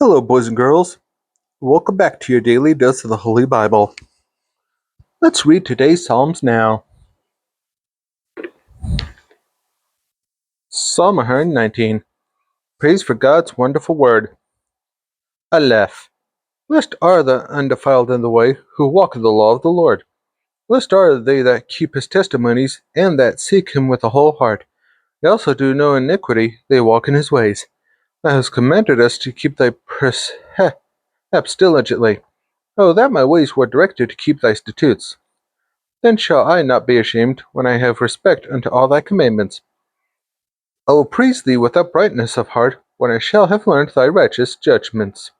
Hello, boys and girls. Welcome back to your daily dose of the Holy Bible. Let's read today's Psalms now. Psalm 119. Praise for God's wonderful word. Aleph. Blessed are the undefiled in the way, who walk in the law of the Lord. Blessed are they that keep his testimonies, and that seek him with a whole heart. They also do no iniquity, they walk in his ways. Thou hast commanded us to keep thy precepts diligently. Oh, that my ways were directed to keep thy statutes. Then shall I not be ashamed, when I have respect unto all thy commandments. I will praise thee with uprightness of heart, when I shall have learned thy righteous judgments.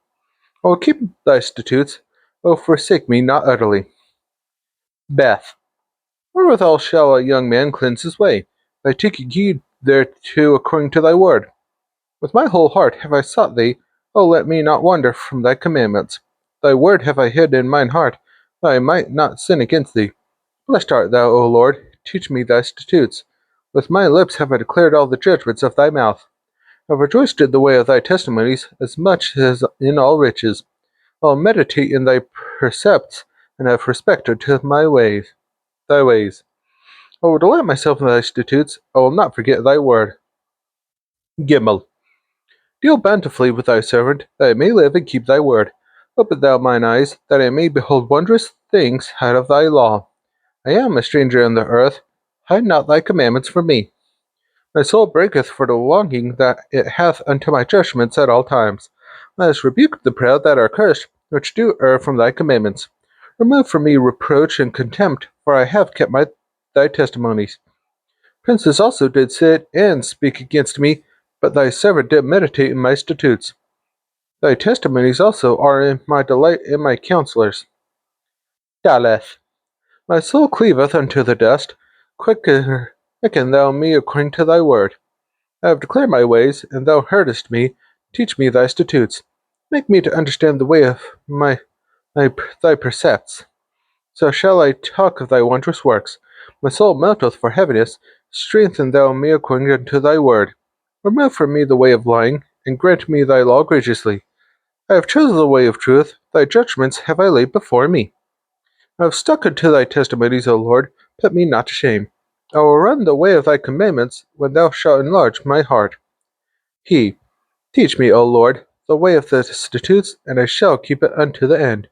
I will keep thy statutes, O forsake me not utterly. Beth. Wherewithal shall a young man cleanse his way? By taking heed thereto according to thy word. With my whole heart have I sought thee, O let me not wander from thy commandments. Thy word have I hid in mine heart, that I might not sin against thee. Blessed art thou, O Lord, teach me thy statutes. With my lips have I declared all the judgments of thy mouth. I have rejoiced in the way of thy testimonies, as much as in all riches. I will meditate in thy precepts, and have respect unto thy ways. I will delight myself in thy statutes, I will not forget thy word. Gimel. Deal bountifully with thy servant, that I may live and keep thy word. Open thou mine eyes, that I may behold wondrous things out of thy law. I am a stranger on the earth, hide not thy commandments from me. My soul breaketh for the longing that it hath unto my judgments at all times. Let us rebuke the proud that are cursed, which do err from thy commandments. Remove from me reproach and contempt, for I have kept thy testimonies. Princes also did sit and speak against me, but thy servant did meditate in my statutes. Thy testimonies also are in my delight in my counselors. Daleth. My soul cleaveth unto the dust. Quicken thou me according to thy word. I have declared my ways, and thou heardest me. Teach me thy statutes. Make me to understand the way of thy precepts. So shall I talk of thy wondrous works. My soul melteth for heaviness. Strengthen thou me according unto thy word. Remove from me the way of lying, and grant me thy law graciously. I have chosen the way of truth. Thy judgments have I laid before me. I have stuck unto thy testimonies, O Lord, put me not to shame. I will run the way of thy commandments, when thou shalt enlarge my heart. Teach me, O Lord, the way of the statutes, and I shall keep it unto the end.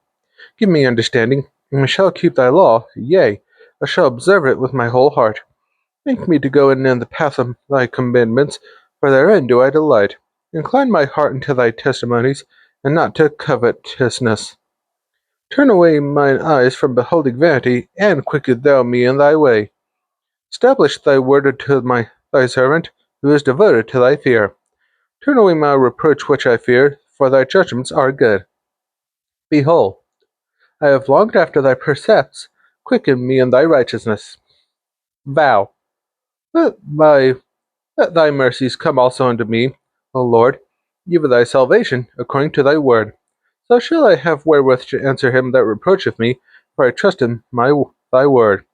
Give me understanding, and I shall keep thy law, yea, I shall observe it with my whole heart. Make me to go in the path of thy commandments, for therein do I delight. Incline my heart unto thy testimonies, and not to covetousness. Turn away mine eyes from beholding vanity, and quicken thou me in thy way. Establish thy word unto thy servant, who is devoted to thy fear. Turn away my reproach which I fear, for thy judgments are good. Behold, I have longed after thy precepts. Quicken me in thy righteousness. Vow. Let, my, let thy mercies come also unto me, O Lord, even thy salvation, according to thy word. So shall I have wherewith to answer him that reproacheth me, for I trust in thy word.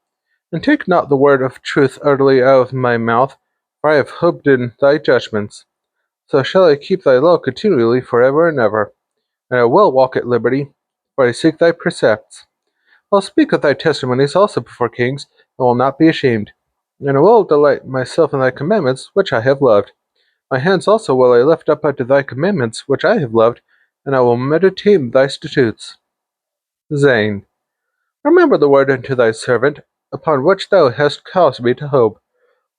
And take not the word of truth utterly out of my mouth, for I have hoped in thy judgments. So shall I keep thy law continually forever and ever. And I will walk at liberty, for I seek thy precepts. I will speak of thy testimonies also before kings, and will not be ashamed. And I will delight myself in thy commandments, which I have loved. My hands also will I lift up unto thy commandments, which I have loved, and I will meditate in thy statutes. Zane. Remember the word unto thy servant, upon which thou hast caused me to hope.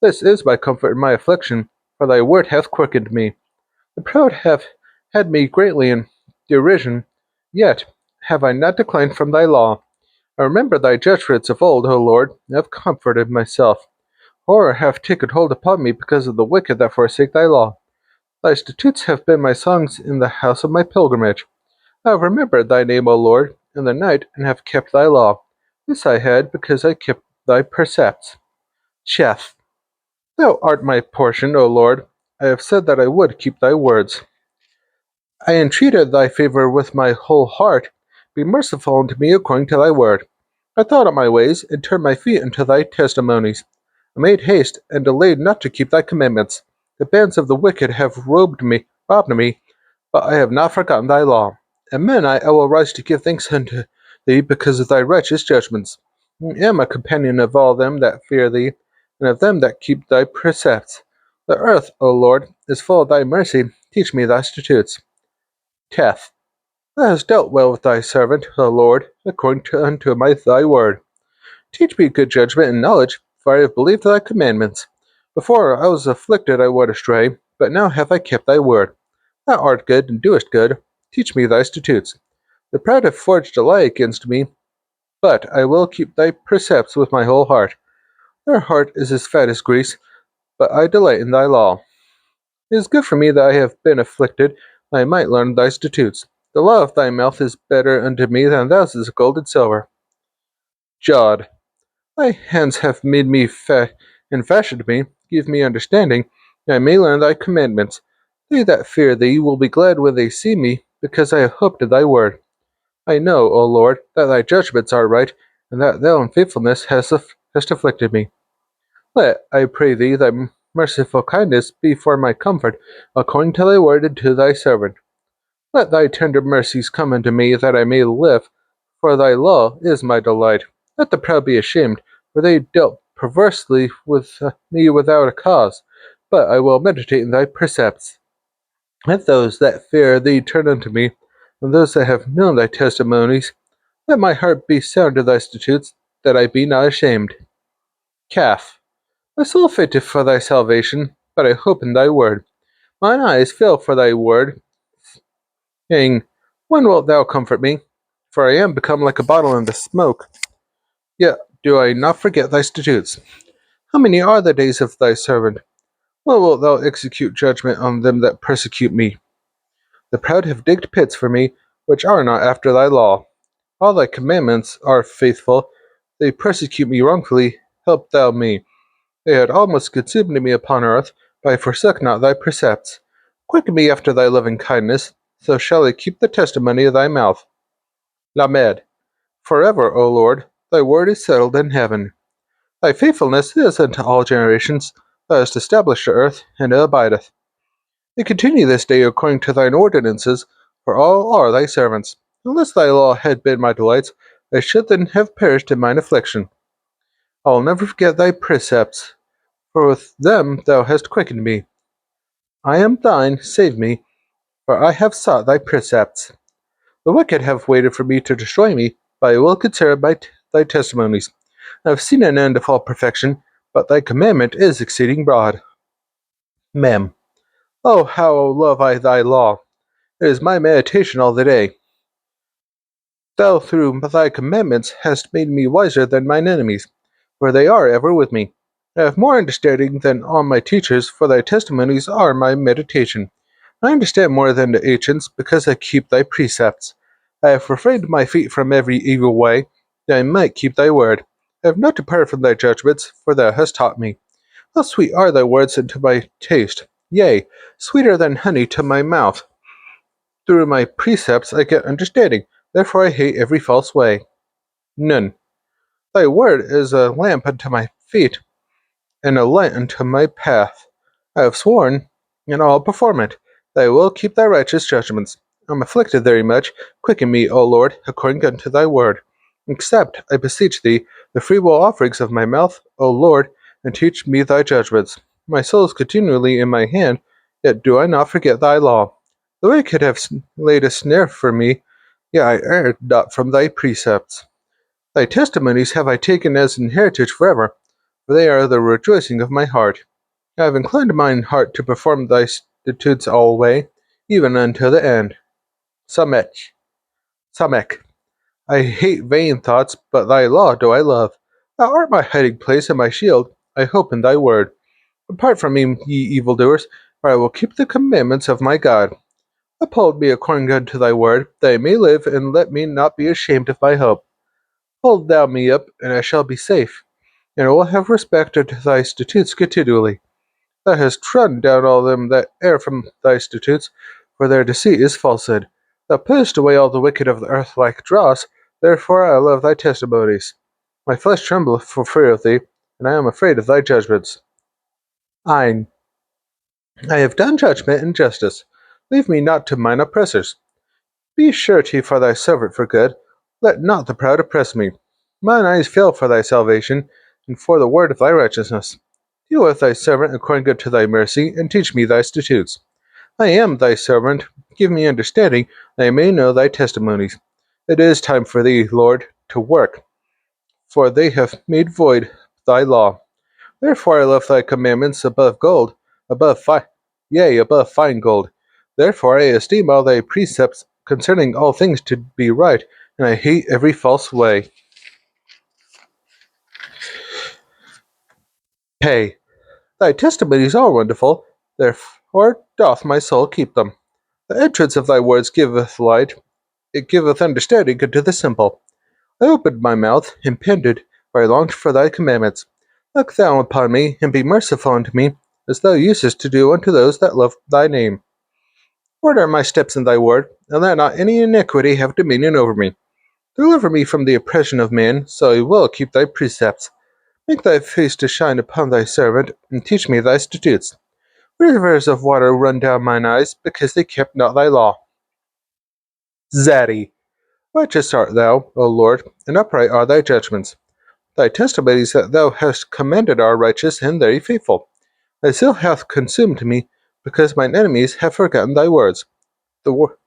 This is my comfort in my affliction, for thy word hath quickened me. The proud have had me greatly in derision, yet have I not declined from thy law. I remember thy judgments of old, O Lord, and have comforted myself. Horror hath taken hold upon me because of the wicked that forsake thy law. Thy statutes have been my songs in the house of my pilgrimage. I have remembered thy name, O Lord, in the night, and have kept thy law. This I had, because I kept thy precepts. Cheth. Thou art my portion, O Lord. I have said that I would keep thy words. I entreated thy favor with my whole heart. Be merciful unto me according to thy word. I thought on my ways, and turned my feet unto thy testimonies. I made haste, and delayed not to keep thy commandments. The bands of the wicked have robbed me. But I have not forgotten thy law. At midnight I will rise to give thanks unto thee because of thy righteous judgments. I am a companion of all them that fear thee, and of them that keep thy precepts. The earth, O Lord, is full of thy mercy. Teach me thy statutes. Teth. Thou hast dealt well with thy servant, O Lord, according unto thy word. Teach me good judgment and knowledge, for I have believed thy commandments. Before I was afflicted I went astray, but now have I kept thy word. Thou art good and doest good. Teach me thy statutes. The proud have forged a lie against me, but I will keep thy precepts with my whole heart. Their heart is as fat as grease, but I delight in thy law. It is good for me that I have been afflicted, that I might learn thy statutes. The law of thy mouth is better unto me than thousands of gold and silver. Jod. Thy hands have made me and fashioned me. Give me understanding, that I may learn thy commandments. They that fear thee will be glad when they see me, because I have hoped in thy word. I know, O Lord, that thy judgments are right, and that thou in faithfulness hast afflicted me. Let, I pray thee, thy merciful kindness be for my comfort, according to thy word and to thy servant. Let thy tender mercies come unto me, that I may live, for thy law is my delight. Let the proud be ashamed, for they dealt perversely with me without a cause. But I will meditate in thy precepts. Let those that fear thee turn unto me, and those that have known thy testimonies. Let my heart be sound to thy statutes, that I be not ashamed. Calf. My soul fainteth for thy salvation, but I hope in thy word. Mine eyes fail for thy word, saying, when wilt thou comfort me? For I am become like a bottle in the smoke. Yet do I not forget thy statutes. How many are the days of thy servant? When wilt thou execute judgment on them that persecute me? The proud have digged pits for me, which are not after thy law. All thy commandments are faithful. They persecute me wrongfully. Help thou me. They had almost consumed me upon earth, but I forsook not thy precepts. Quicken me after thy loving kindness, so shall I keep the testimony of thy mouth. Lamed. Forever, O Lord, thy word is settled in heaven. Thy faithfulness is unto all generations. Thou hast established the earth, and it abideth. They continue this day according to thine ordinances, for all are thy servants. Unless thy law had been my delights, I should then have perished in mine affliction. I will never forget thy precepts, for with them thou hast quickened me. I am thine, save me, for I have sought thy precepts. The wicked have waited for me to destroy me, but I will consider thy testimonies. I have seen an end of all perfection, but thy commandment is exceeding broad. Mem. Oh, how love I thy law! It is my meditation all the day. Thou through thy commandments hast made me wiser than mine enemies, for they are ever with me. I have more understanding than all my teachers, for thy testimonies are my meditation. I understand more than the ancients, because I keep thy precepts. I have refrained my feet from every evil way, that I might keep thy word. I have not departed from thy judgments, for thou hast taught me. How sweet are thy words unto my taste, yea, sweeter than honey to my mouth. Through my precepts I get understanding, therefore I hate every false way. Nun. Thy word is a lamp unto my feet, and a light unto my path. I have sworn, and I will perform it, that I will keep thy righteous judgments. I am afflicted very much. Quicken me, O Lord, according unto thy word. Accept, I beseech thee, the freewill offerings of my mouth, O Lord, and teach me thy judgments. My soul is continually in my hand, yet do I not forget thy law. The wicked have laid a snare for me, yet I erred not from thy precepts. Thy testimonies have I taken as an heritage forever, for they are the rejoicing of my heart. I have inclined mine heart to perform thy statutes alway, even unto the end. Samek. Samek. I hate vain thoughts, but thy law do I love. Thou art my hiding place and my shield. I hope in thy word. Depart from me, ye evildoers, for I will keep the commandments of my God. Uphold me according unto thy word, that I may live, and let me not be ashamed of my hope. Hold thou me up, and I shall be safe, and I will have respect unto thy statutes continually. Thou hast trodden down all them that err from thy statutes, for their deceit is falsehood. Thou puttest away all the wicked of the earth like dross, therefore I love thy testimonies. My flesh trembleth for fear of thee, and I am afraid of thy judgments. Ein. I have done judgment and justice. Leave me not to mine oppressors. Be surety for thy servant for good. Let not the proud oppress me. Mine eyes fail for thy salvation, and for the word of thy righteousness. Deal with thy servant according to thy mercy, and teach me thy statutes. I am thy servant. Give me understanding, that I may know thy testimonies. It is time for thee, Lord, to work, for they have made void thy law. Therefore I love thy commandments above gold, above above fine gold. Therefore I esteem all thy precepts concerning all things to be right, and I hate every false way. Pay. Thy testimonies are wonderful, therefore doth my soul keep them. The entrance of thy words giveth light, it giveth understanding unto the simple. I opened my mouth, and panted, for I longed for thy commandments. Look thou upon me, and be merciful unto me, as thou usest to do unto those that love thy name. Order my steps in thy word, and let not any iniquity have dominion over me. Deliver me from the oppression of man, so I will keep thy precepts. Make thy face to shine upon thy servant, and teach me thy statutes. Rivers of water run down mine eyes, because they kept not thy law. Zaddy. Righteous art thou, O Lord, and upright are thy judgments. Thy testimonies that thou hast commanded are righteous and very faithful. Thy zeal hath consumed me, because mine enemies have forgotten thy words.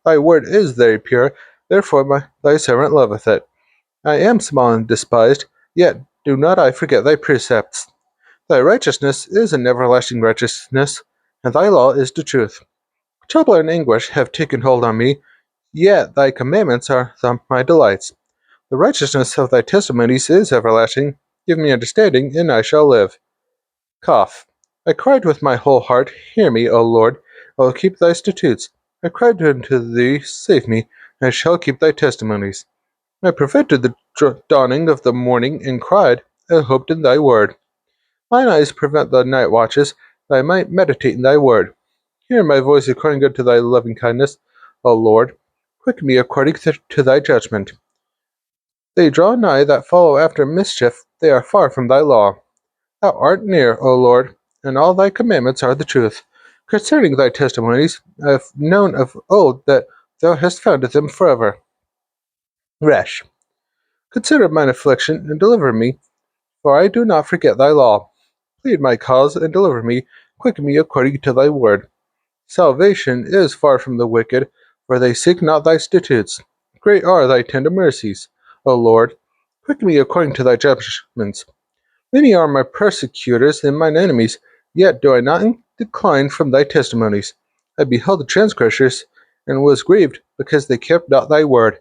Thy word is very pure, therefore thy servant loveth it. I am small and despised, yet do not I forget thy precepts. Thy righteousness is an everlasting righteousness, and thy law is the truth. Trouble and anguish have taken hold on me, yet thy commandments are my delights. The righteousness of thy testimonies is everlasting. Give me understanding, and I shall live. Cough. I cried with my whole heart, Hear me, O Lord. I will keep thy statutes. I cried unto thee, Save me, and I shall keep thy testimonies. I prevented the dawning of the morning, and cried, I hoped in thy word. Mine eyes prevent the night watches, that I might meditate in thy word. Hear my voice according unto thy loving kindness, O Lord. Quicken me according to thy judgment. They draw nigh that follow after mischief, they are far from thy law. Thou art near, O Lord, and all thy commandments are the truth. Concerning thy testimonies, I have known of old that thou hast founded them forever. Resh. Consider mine affliction, and deliver me, for I do not forget thy law. Plead my cause, and deliver me, quicken me according to thy word. Salvation is far from the wicked, for they seek not thy statutes. Great are thy tender mercies, O Lord. Quicken me according to thy judgments. Many are my persecutors and mine enemies, yet do I not decline from thy testimonies. I beheld the transgressors, and was grieved, because they kept not thy word.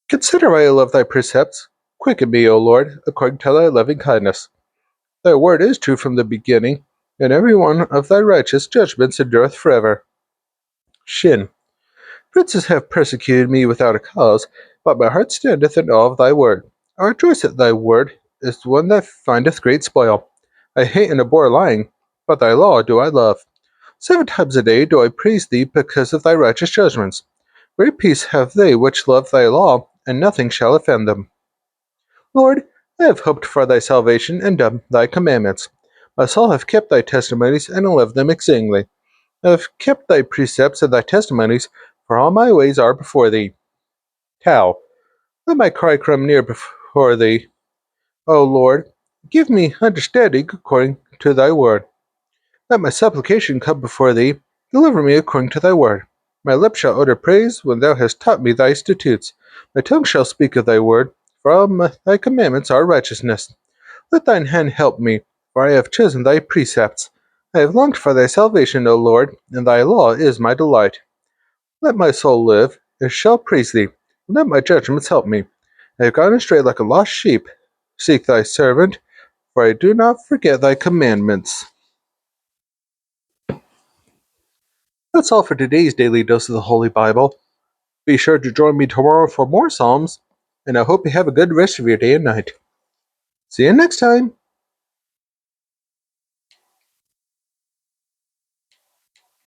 Consider I love thy precepts. Quicken me, O Lord, according to thy loving kindness. Thy word is true from the beginning, and every one of thy righteous judgments endureth forever. Shin. Princes have persecuted me without a cause, but my heart standeth in awe of thy word. I rejoice at thy word is one that findeth great spoil. I hate and abhor lying, but thy law do I love. 7 times a day do I praise thee because of thy righteous judgments. Great peace have they which love thy law, and nothing shall offend them. Lord, I have hoped for thy salvation and done thy commandments. My soul hath kept thy testimonies, and loved them exceedingly. I have kept thy precepts and thy testimonies, for all my ways are before thee. Tau. Let my cry come near before thee. O Lord, give me understanding according to thy word. Let my supplication come before thee. Deliver me according to thy word. My lips shall utter praise when thou hast taught me thy statutes. My tongue shall speak of thy word, for all thy commandments are righteousness. Let thine hand help me, for I have chosen thy precepts. I have longed for thy salvation, O Lord, and thy law is my delight. Let my soul live, and shall praise thee. Let my judgments help me. I have gone astray like a lost sheep. Seek thy servant, for I do not forget thy commandments. That's all for today's daily dose of the Holy Bible. Be sure to join me tomorrow for more Psalms, and I hope you have a good rest of your day and night. See you next time!